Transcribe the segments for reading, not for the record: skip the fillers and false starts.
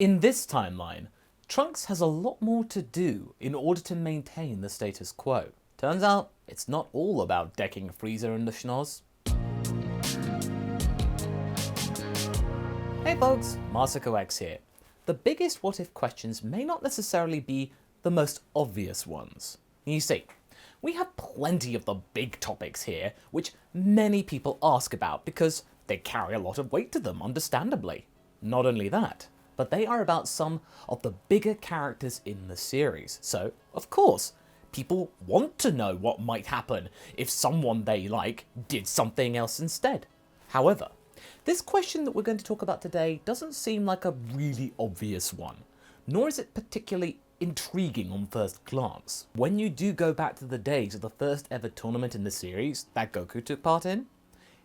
In this timeline, Trunks has a lot more to do in order to maintain the status quo. Turns out, it's not all about decking Frieza in the schnoz. Hey folks, Masako X here. The biggest what if questions may not necessarily be the most obvious ones. You see, we have plenty of the big topics here which many people ask about because they carry a lot of weight to them, understandably. Not only that, but they are about some of the bigger characters in the series. So, of course, people want to know what might happen if someone they like did something else instead. However, this question that we're going to talk about today doesn't seem like a really obvious one, nor is it particularly intriguing on first glance. When you do go back to the days of the first ever tournament in the series that Goku took part in,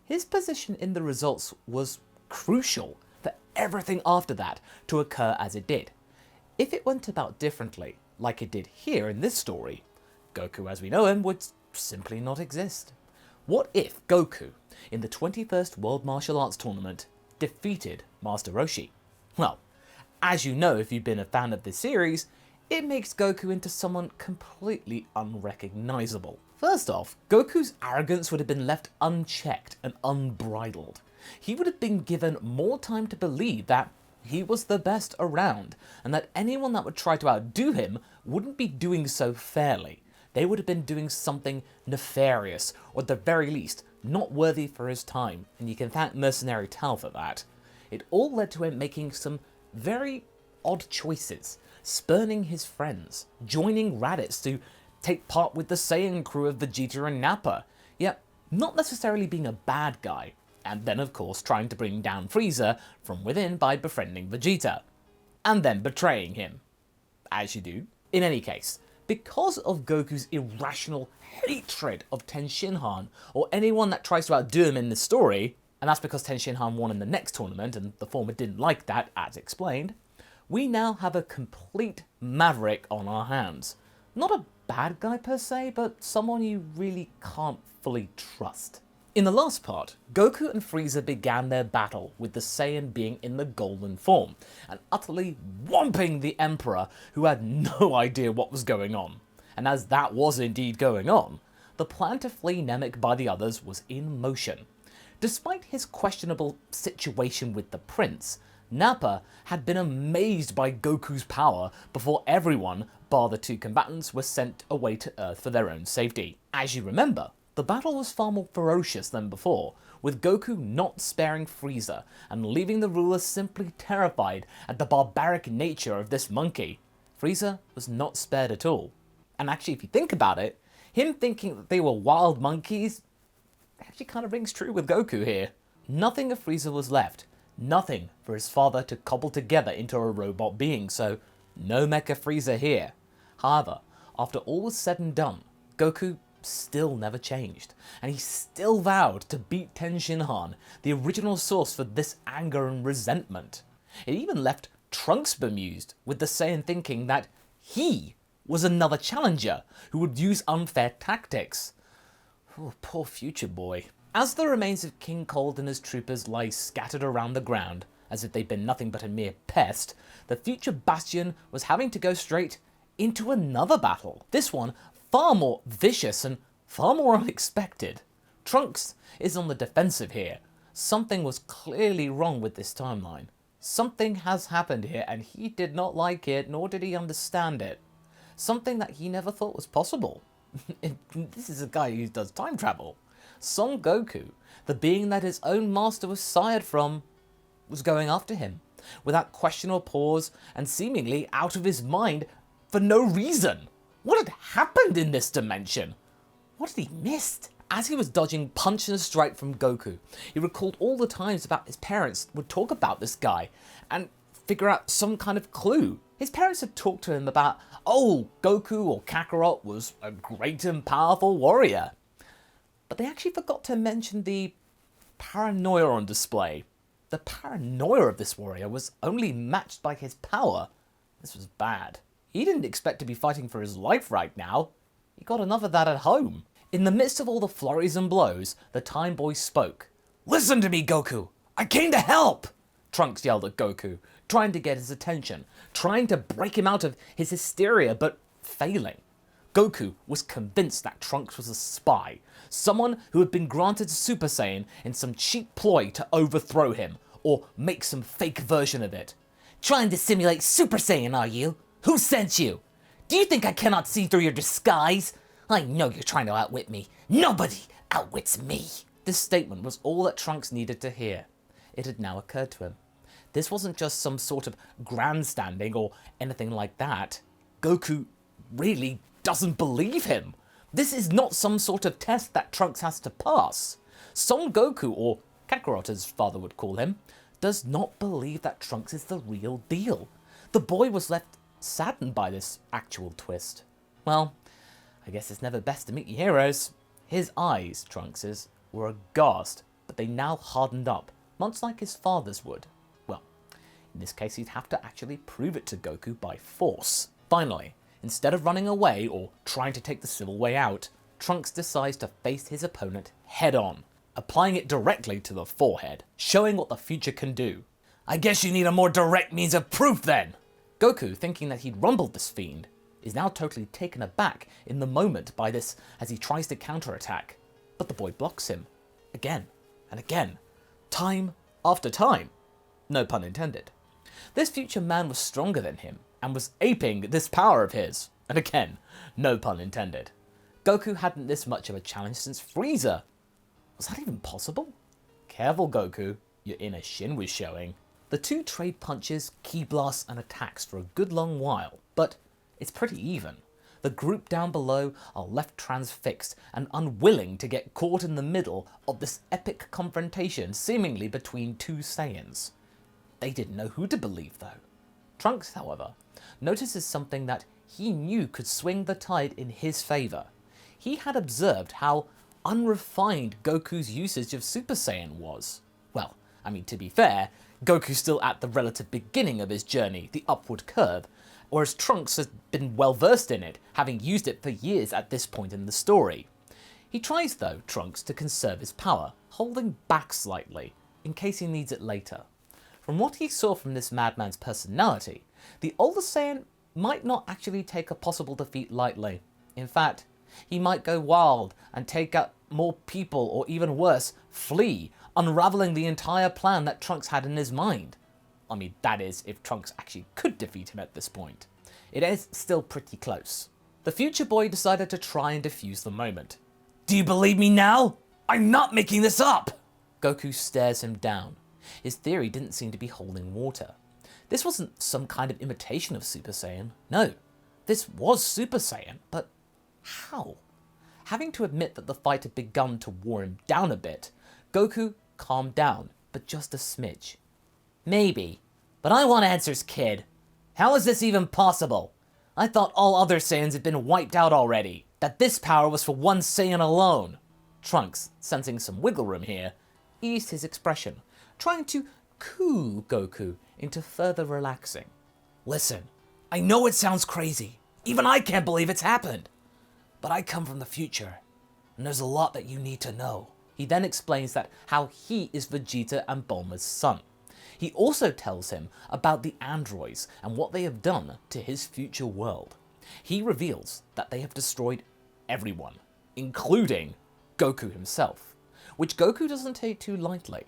his position in the results was crucial for everything after that to occur as it did. If it went about differently, like it did here in this story, Goku as we know him would simply not exist. What if Goku, in the 21st World Martial Arts Tournament, defeated Master Roshi? Well, as you know if you've been a fan of this series, it makes Goku into someone completely unrecognizable. First off, Goku's arrogance would have been left unchecked and unbridled. He would have been given more time to believe that he was the best around, and that anyone that would try to outdo him wouldn't be doing so fairly. They would have been doing something nefarious, or at the very least, not worthy for his time, and you can thank Mercenary Tal for that. It all led to him making some very odd choices, spurning his friends, joining Raditz to take part with the Saiyan crew of Vegeta and Nappa, yet not necessarily being a bad guy, and then of course trying to bring down Frieza from within by befriending Vegeta, and then betraying him, as you do. In any case, because of Goku's irrational hatred of Ten Shinhan, or anyone that tries to outdo him in this story, and that's because Ten Shinhan won in the next tournament and the former didn't like that, as explained, we now have a complete maverick on our hands. Not a bad guy per se, but someone you really can't fully trust. In the last part, Goku and Frieza began their battle with the Saiyan being in the golden form, and utterly whomping the Emperor, who had no idea what was going on. And as that was indeed going on, the plan to flee Namek by the others was in motion. Despite his questionable situation with the prince, Nappa had been amazed by Goku's power before everyone, bar the two combatants, were sent away to Earth for their own safety. As you remember, the battle was far more ferocious than before, with Goku not sparing Frieza and leaving the rulers simply terrified at the barbaric nature of this monkey. Frieza was not spared at all. And actually, if you think about it, him thinking that they were wild monkeys actually kind of rings true with Goku here. Nothing of Frieza was left, nothing for his father to cobble together into a robot being, so no Mecha Frieza here. However, after all was said and done, Goku still never changed, and he still vowed to beat Ten Shinhan, the original source for this anger and resentment. It even left Trunks bemused, with the Saiyan thinking that he was another challenger who would use unfair tactics. Oh, poor future boy. As the remains of King Cold and his troopers lie scattered around the ground, as if they'd been nothing but a mere pest, the future Bastion was having to go straight into another battle. This one far more vicious and far more unexpected. Trunks is on the defensive here. Something was clearly wrong with this timeline. Something has happened here and he did not like it, nor did he understand it. Something that he never thought was possible. This is a guy who does time travel. Son Goku, the being that his own master was sired from, was going after him, without question or pause, and seemingly out of his mind for no reason. What had happened in this dimension? What had he missed? As he was dodging punch and strike from Goku, he recalled all the times about his parents would talk about this guy and figure out some kind of clue. His parents had talked to him about, oh, Goku or Kakarot was a great and powerful warrior. But they actually forgot to mention the paranoia on display. The paranoia of this warrior was only matched by his power. This was bad. He didn't expect to be fighting for his life right now. He got enough of that at home. In the midst of all the flurries and blows, the Time Boy spoke. "Listen to me, Goku! I came to help!" Trunks yelled at Goku, trying to get his attention, trying to break him out of his hysteria, but failing. Goku was convinced that Trunks was a spy, someone who had been granted Super Saiyan in some cheap ploy to overthrow him, or make some fake version of it. Trying to simulate Super Saiyan, are you? Who sent you? Do you think I cannot see through your disguise? I know you're trying to outwit me. Nobody outwits me. This statement was all that Trunks needed to hear. It had now occurred to him. This wasn't just some sort of grandstanding or anything like that. Goku really doesn't believe him. This is not some sort of test that Trunks has to pass. Son Goku, or Kakarot as father would call him, does not believe that Trunks is the real deal. The boy was left saddened by this actual twist. Well, I guess it's never best to meet your heroes. His eyes, Trunks's, were aghast, but they now hardened up, much like his father's would. Well, in this case he'd have to actually prove it to Goku by force. Finally, instead of running away or trying to take the civil way out, Trunks decides to face his opponent head-on, applying it directly to the forehead, showing what the future can do. I guess you need a more direct means of proof then! Goku, thinking that he'd rumbled this fiend, is now totally taken aback in the moment by this as he tries to counterattack. But the boy blocks him, again and again, time after time. No pun intended. This future man was stronger than him, and was aping this power of his. And again, no pun intended. Goku hadn't this much of a challenge since Frieza. Was that even possible? Careful, Goku, your inner Shin was showing. The two trade punches, ki blasts, and attacks for a good long while, but it's pretty even. The group down below are left transfixed and unwilling to get caught in the middle of this epic confrontation seemingly between two Saiyans. They didn't know who to believe though. Trunks, however, notices something that he knew could swing the tide in his favour. He had observed how unrefined Goku's usage of Super Saiyan was. Well, I mean, to be fair, Goku's still at the relative beginning of his journey, the upward curve, whereas Trunks has been well versed in it, having used it for years at this point in the story. He tries though, Trunks, to conserve his power, holding back slightly, in case he needs it later. From what he saw from this madman's personality, the older Saiyan might not actually take a possible defeat lightly. In fact, he might go wild and take out more people, or even worse, flee, unraveling the entire plan that Trunks had in his mind. I mean, that is, if Trunks actually could defeat him at this point. It is still pretty close. The future boy decided to try and defuse the moment. Do you believe me now? I'm not making this up! Goku stares him down. His theory didn't seem to be holding water. This wasn't some kind of imitation of Super Saiyan. No, this was Super Saiyan, but how? Having to admit that the fight had begun to wear him down a bit, Goku calmed down, but just a smidge. Maybe, but I want answers, kid. How is this even possible? I thought all other Saiyans had been wiped out already, that this power was for one Saiyan alone. Trunks, sensing some wiggle room here, eased his expression, trying to coo Goku into further relaxing. Listen, I know it sounds crazy. Even I can't believe it's happened. But I come from the future, and there's a lot that you need to know. He then explains that how he is Vegeta and Bulma's son. He also tells him about the androids and what they have done to his future world. He reveals that they have destroyed everyone, including Goku himself, which Goku doesn't take too lightly.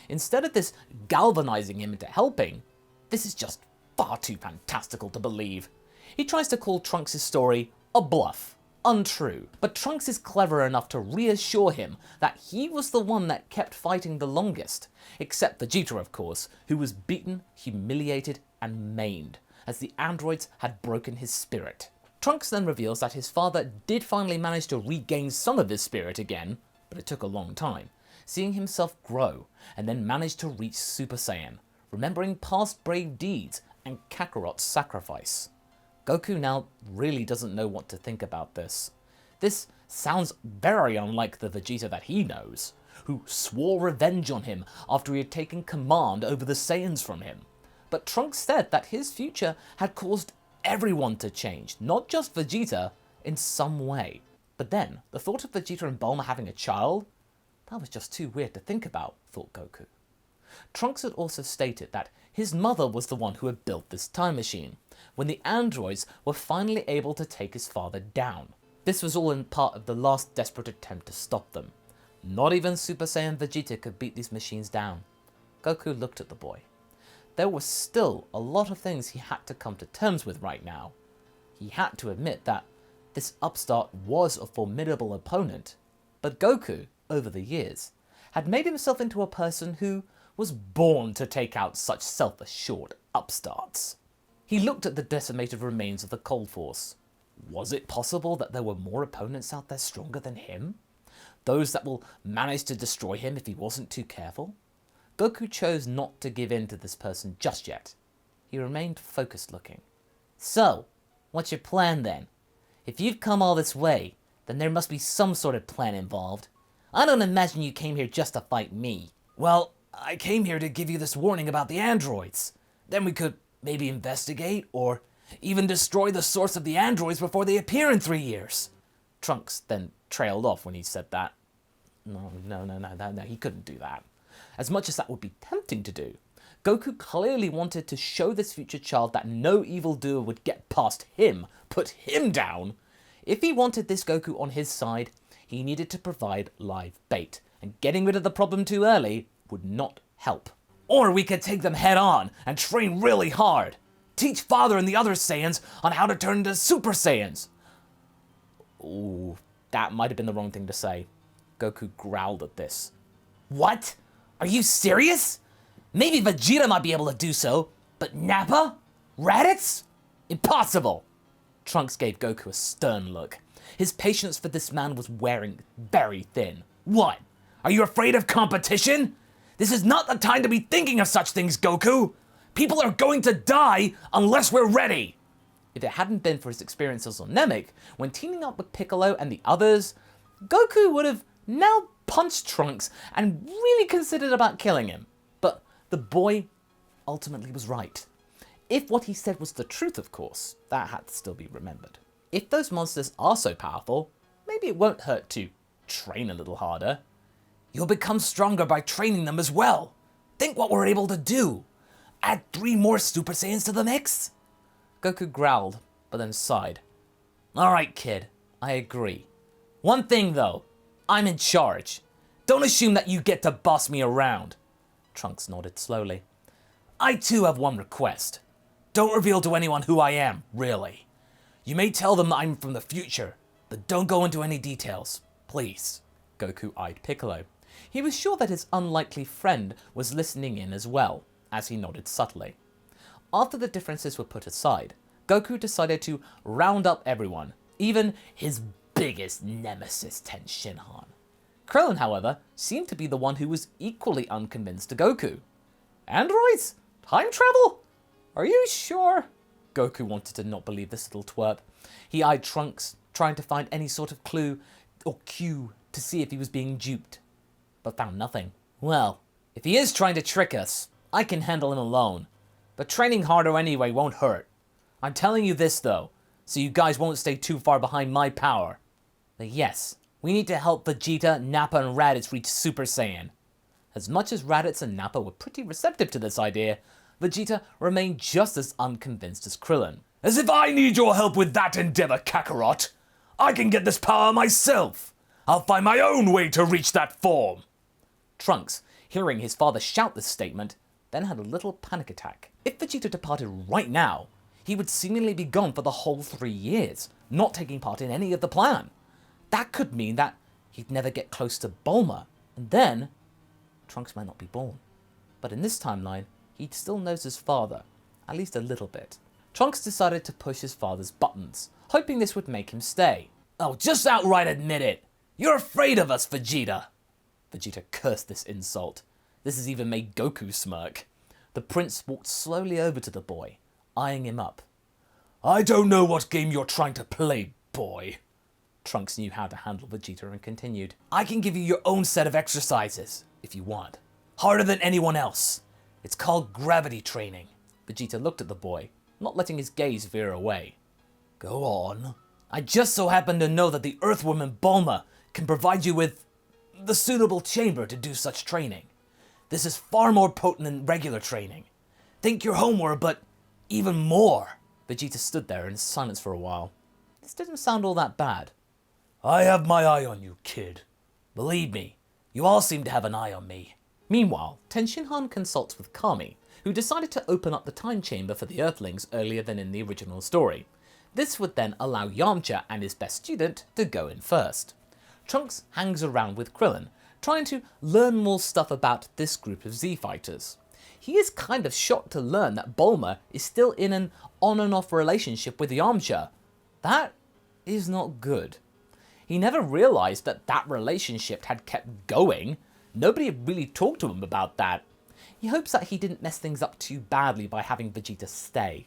Instead of this galvanizing him into helping, this is just far too fantastical to believe. He tries to call Trunks' story a bluff, untrue, but Trunks is clever enough to reassure him that he was the one that kept fighting the longest, except Vegeta, of course, who was beaten, humiliated, and maimed, as the androids had broken his spirit. Trunks then reveals that his father did finally manage to regain some of his spirit again, but it took a long time, seeing himself grow, and then manage to reach Super Saiyan, remembering past brave deeds and Kakarot's sacrifice. Goku now really doesn't know what to think about this. This sounds very unlike the Vegeta that he knows, who swore revenge on him after he had taken command over the Saiyans from him. But Trunks said that his future had caused everyone to change, not just Vegeta, in some way. But then, the thought of Vegeta and Bulma having a child? That was just too weird to think about, thought Goku. Trunks had also stated that His mother was the one who had built this time machine, when the androids were finally able to take his father down. This was all in part of the last desperate attempt to stop them. Not even Super Saiyan Vegeta could beat these machines down. Goku looked at the boy. There were still a lot of things he had to come to terms with right now. He had to admit that this upstart was a formidable opponent, but Goku, over the years, had made himself into a person who was born to take out such self-assured upstarts. He looked at the decimated remains of the Cold Force. Was it possible that there were more opponents out there stronger than him? Those that will manage to destroy him if he wasn't too careful? Goku chose not to give in to this person just yet. He remained focused looking. So, what's your plan then? If you've come all this way, then there must be some sort of plan involved. I don't imagine you came here just to fight me. Well, I came here to give you this warning about the androids. Then we could maybe investigate, or even destroy the source of the androids before they appear in 3 years. Trunks then trailed off when he said that. No, he couldn't do that. As much as that would be tempting to do, Goku clearly wanted to show this future child that no evildoer would get past him, put him down. If he wanted this Goku on his side, he needed to provide live bait, and getting rid of the problem too early would not help. Or we could take them head on and train really hard. Teach Father and the other Saiyans on how to turn into Super Saiyans. Ooh, that might have been the wrong thing to say. Goku growled at this. What? Are you serious? Maybe Vegeta might be able to do so, but Nappa? Raditz? Impossible! Trunks gave Goku a stern look. His patience for this man was wearing very thin. What? Are you afraid of competition? This is not the time to be thinking of such things, Goku! People are going to die unless we're ready! If it hadn't been for his experiences on Namek, when teaming up with Piccolo and the others, Goku would have now punched Trunks and really considered about killing him. But the boy ultimately was right. If what he said was the truth, of course, that had to still be remembered. If those monsters are so powerful, maybe it won't hurt to train a little harder. You'll become stronger by training them as well. Think what we're able to do. Add 3 more Super Saiyans to the mix? Goku growled, but then sighed. Alright, kid, I agree. One thing though, I'm in charge. Don't assume that you get to boss me around. Trunks nodded slowly. I too have one request. Don't reveal to anyone who I am, really. You may tell them I'm from the future, but don't go into any details, please. Goku eyed Piccolo. He was sure that his unlikely friend was listening in as well, as he nodded subtly. After the differences were put aside, Goku decided to round up everyone, even his biggest nemesis Ten Shinhan. Krillin, however, seemed to be the one who was equally unconvinced to Goku. Androids? Time travel? Are you sure? Goku wanted to not believe this little twerp. He eyed Trunks, trying to find any sort of clue or cue to see if he was being duped, but found nothing. Well, if he is trying to trick us, I can handle him alone. But training harder anyway won't hurt. I'm telling you this though, so you guys won't stay too far behind my power. But yes, we need to help Vegeta, Nappa, and Raditz reach Super Saiyan. As much as Raditz and Nappa were pretty receptive to this idea, Vegeta remained just as unconvinced as Krillin. As if I need your help with that endeavor, Kakarot! I can get this power myself! I'll find my own way to reach that form! Trunks, hearing his father shout this statement, then had a little panic attack. If Vegeta departed right now, he would seemingly be gone for the whole 3 years, not taking part in any of the plan. That could mean that he'd never get close to Bulma, and then Trunks might not be born. But in this timeline, he still knows his father, at least a little bit. Trunks decided to push his father's buttons, hoping this would make him stay. Oh, just outright admit it! You're afraid of us, Vegeta! Vegeta cursed this insult. This has even made Goku smirk. The prince walked slowly over to the boy, eyeing him up. I don't know what game you're trying to play, boy. Trunks knew how to handle Vegeta and continued. I can give you your own set of exercises, if you want. Harder than anyone else. It's called gravity training. Vegeta looked at the boy, not letting his gaze veer away. Go on. I just so happen to know that the Earthwoman Bulma can provide you with the suitable chamber to do such training. This is far more potent than regular training. think you're Homeworld, but even more. Vegeta stood there in silence for a while. This didn't sound all that bad. I have my eye on you, kid. Believe me, you all seem to have an eye on me. Meanwhile, Tenshinhan consults with Kami, who decided to open up the time chamber for the Earthlings earlier than in the original story. This would then allow Yamcha and his best student to go in first. Trunks hangs around with Krillin, trying to learn more stuff about this group of Z-Fighters. He is kind of shocked to learn that Bulma is still in an on and off relationship with Yamcha. That is not good. He never realized that that relationship had kept going. Nobody had really talked to him about that. He hopes that he didn't mess things up too badly by having Vegeta stay.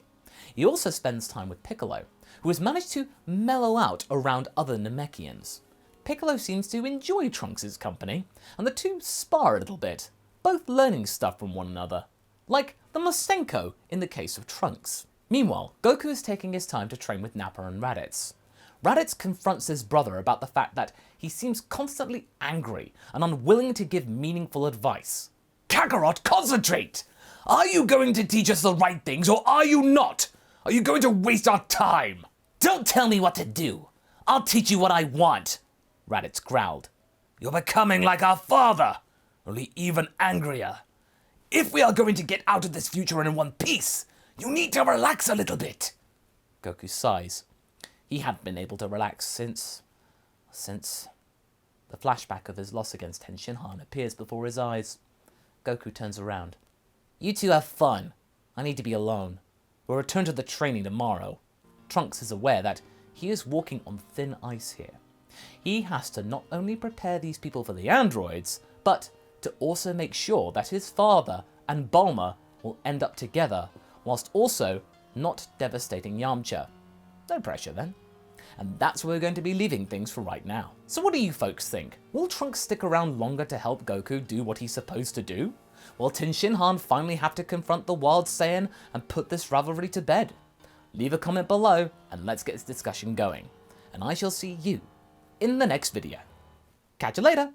He also spends time with Piccolo, who has managed to mellow out around other Namekians. Piccolo seems to enjoy Trunks' company, and the two spar a little bit, both learning stuff from one another, like the Masenko in the case of Trunks. Meanwhile, Goku is taking his time to train with Nappa and Raditz. Raditz confronts his brother about the fact that he seems constantly angry and unwilling to give meaningful advice. Kakarot, concentrate! Are you going to teach us the right things or are you not? Are you going to waste our time? Don't tell me what to do. I'll teach you what I want, Raditz growled. You're becoming like our father, only even angrier. If we are going to get out of this future in one piece, you need to relax a little bit. Goku sighs. He hadn't been able to relax since... The flashback of his loss against Tenshinhan appears before his eyes. Goku turns around. You two have fun. I need to be alone. We'll return to the training tomorrow. Trunks is aware that he is walking on thin ice here. He has to not only prepare these people for the androids, but to also make sure that his father and Bulma will end up together, whilst also not devastating Yamcha. No pressure then. And that's where we're going to be leaving things for right now. So what do you folks think? Will Trunks stick around longer to help Goku do what he's supposed to do? Will Tenshinhan finally have to confront the Wild Saiyan and put this rivalry to bed? Leave a comment below and let's get this discussion going. And I shall see you in the next video. Catch you later!